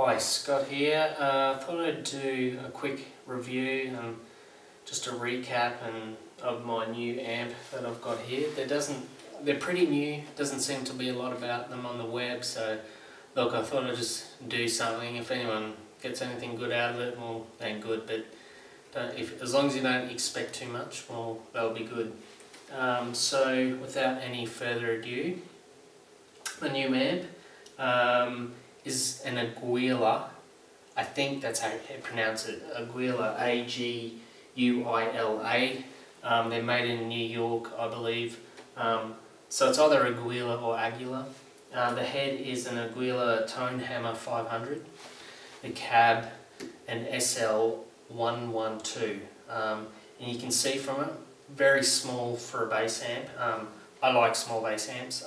Hi, Scott here. Thought I'd do a quick review and just a recap of my new amp that I've got here. They're pretty new, doesn't seem to be a lot about them on the web, so look, I thought I'd just do something. If anyone gets anything good out of it, well, then good, but as long as you don't expect too much, well, that'll be good. So without any further ado, the new amp is an Aguilar. I think that's how you pronounce it, Aguilar, A-G-U-I-L-A. They're made in New York, I believe. So it's either Aguilar or Aguilar. The head is an Aguilar Tone Hammer 500. The cab, an SL112. And you can see from it, very small for a bass amp. I like small bass amps.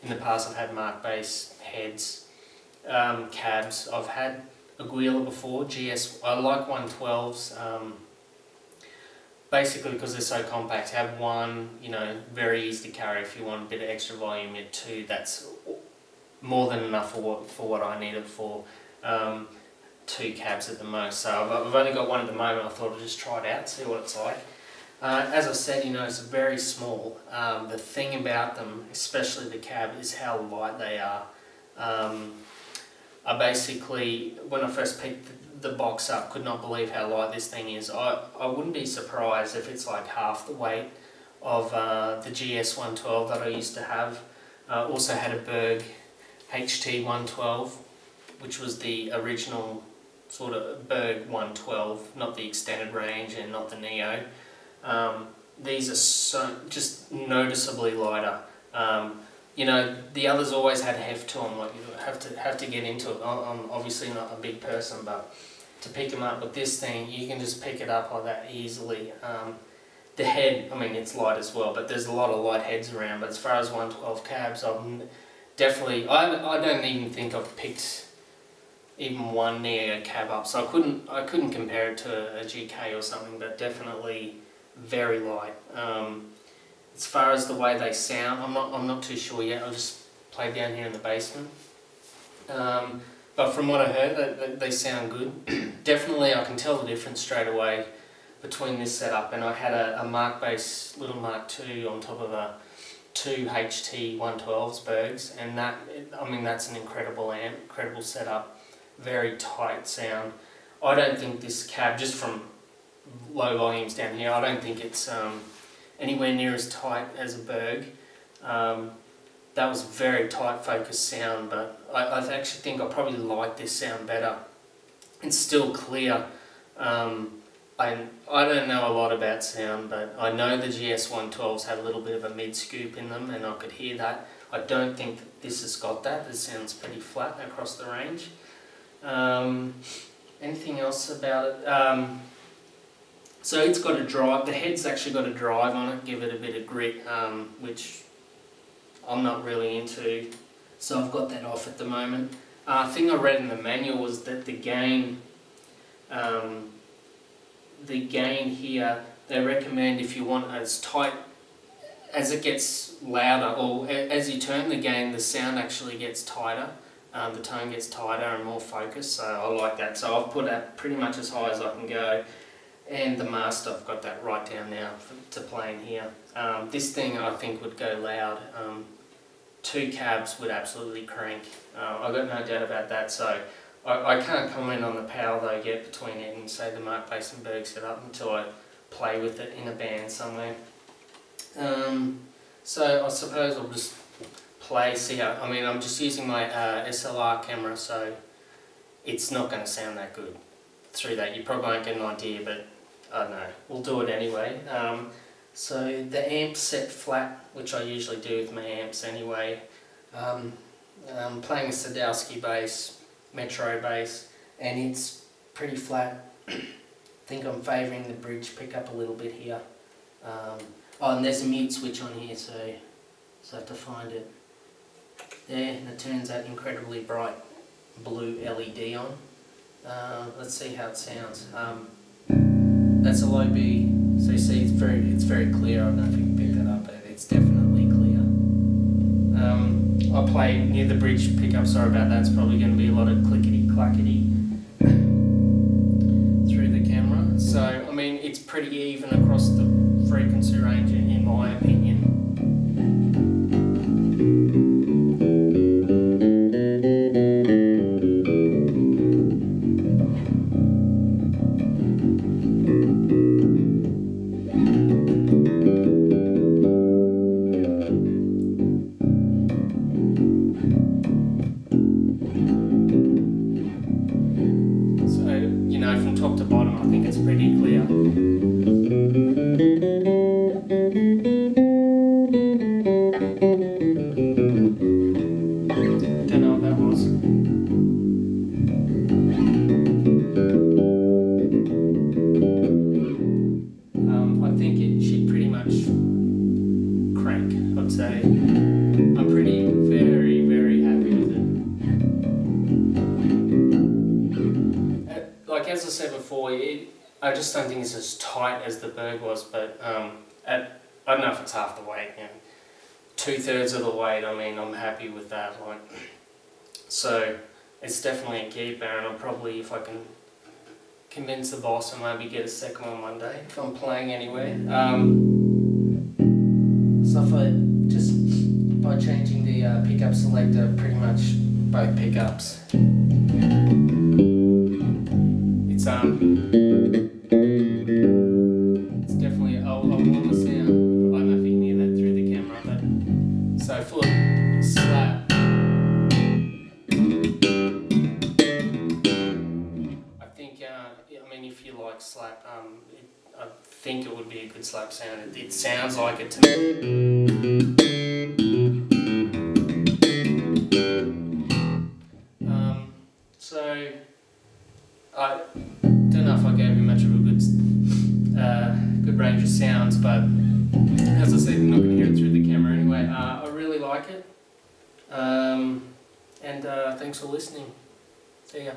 In the past I've had Mark bass heads, cabs. I've had Aguilar before, GS. I like 112s, basically because they're so compact. Have one, very easy to carry. If you want a bit of extra volume, you have two. That's more than enough for what I need it for. Two cabs at the most. So I've only got one at the moment. I thought I'd just try it out, see what it's like. As I said, it's very small. The thing about them, especially the cab, is how light they are. I basically, when I first picked the box up, could not believe how light this thing is. I wouldn't be surprised if it's like half the weight of the GS112 that I used to have. Also had a Berg HT112, which was the original sort of Berg 112, not the extended range and not the Neo. These are just noticeably lighter. The others always had heft to them, like you have to get into it. I'm obviously not a big person, but to pick them up with this thing, you can just pick it up like that easily. The head, it's light as well, but there's a lot of light heads around. But as far as 112 cabs, I don't even think I've picked even one Neo cab up, so I couldn't compare it to a GK or something, but definitely very light. As far as the way they sound, I'm not too sure yet. I'll just play down here in the basement. But from what I heard, they sound good. Definitely, I can tell the difference straight away between this setup, and I had a Mark bass, little Mark II on top of a two HT112s Bergs, and that's an incredible amp, incredible setup, very tight sound. I don't think this cab, just from low volumes down here, I don't think it's anywhere near as tight as a Berg. That was very tight focused sound, but I actually think I probably like this sound better. It's still clear. I don't know a lot about sound, but I know the GS112s had a little bit of a mid-scoop in them, and I could hear that. I don't think that this has got that. This sounds pretty flat across the range. Anything else about it? So it's got a drive, the head's actually got a drive on it, give it a bit of grit, which I'm not really into, so I've got that off at the moment. Thing I read in the manual was that the gain here, they recommend if you want as tight, as it gets louder, or as you turn the gain, the sound actually gets tighter. The tone gets tighter and more focused, so I like that. So I've put that pretty much as high as I can go. And the master, I've got that right down now to play in here. This thing I think would go loud. Two cabs would absolutely crank. I've got no doubt about that. So I can't comment on the power that I get between it and say the Mark bass and Berg setup until I play with it in a band somewhere. So I suppose I'll just play, see how, I'm just using my SLR camera, so it's not going to sound that good through that. You probably won't get an idea, but I don't know, we'll do it anyway. So the amp's set flat, which I usually do with my amps anyway. I'm playing a Sadowski bass, Metro bass, and it's pretty flat. I think I'm favouring the bridge pickup a little bit here. And there's a mute switch on here, so I have to find it. There, and it turns that incredibly bright blue LED on. Let's see how it sounds. That's a low B, so you see it's very clear. I don't know if you can pick that up, but it's definitely clear. I play near the bridge pickup, sorry about that, it's probably going to be a lot of clickety-clackety through the camera. So, I mean, it's pretty even across the frequency range in my opinion. From top to bottom, I think it's pretty clear. Don't know what that was. I think it should pretty much crank, I'd say. I'm very, very happy with it. Like as I said before, I just don't think it's as tight as the Berg was, but I don't know if it's half the weight, you know, 2/3 of the weight. I mean, I'm happy with that. Like, so it's definitely a keeper, and I'll probably, if I can convince the boss, and maybe get a second one one day if I'm playing anywhere. So if I just by changing the pickup selector, pretty much both pickups. It's definitely a warmer sound. I don't know if you can hear that through the camera, but so full of slap. I think, I mean, if you like slap, I think it would be a good slap sound. It sounds like it to me. So I don't know if I gave you much of a good range of sounds, but as I said, you're not going to hear it through the camera anyway. I really like it, and thanks for listening. See ya.